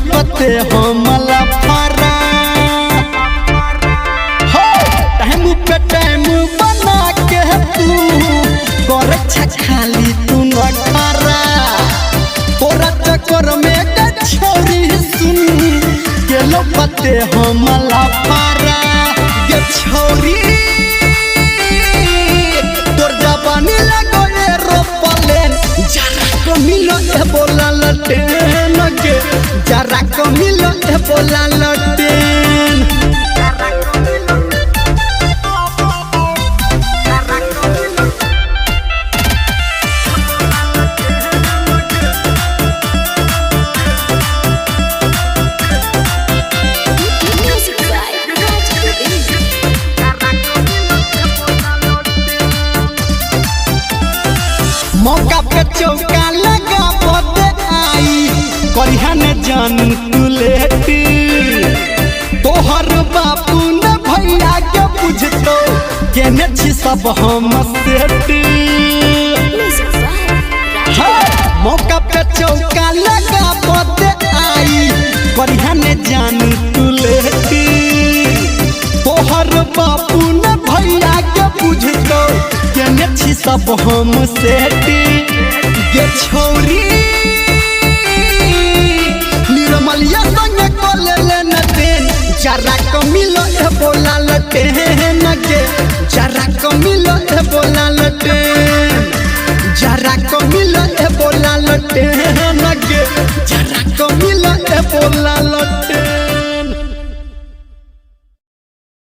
पते हमला फारा हो टाइम पे टाइम बना के तू कर खाली तू न खारा तोरा चक्कर में छोरी सुन के लो पते हमला फारा ये छोरी तोर जवानी लगोले रोपलेन जरा को मिलो ए बोला लटेन के जरा को मिलो ए बोला लटेन मौका पे चौका लगा पते आई करिहा न जान तू लेट तोहर बापू न भैया के बुझतो केने छी सब हम सेट मौका पे चौका लगा पते आई करिहा न जान तू लेट तोहर बापू न भैया के बुझतो केने छी सब हम सेट ये छोरी निर्मलिया संग को ले लेना देन जरा को मिलो ए बोला लटेन के जरा को मिलो ए बोला लटेन जरा को मिलो ए बोला लटेन के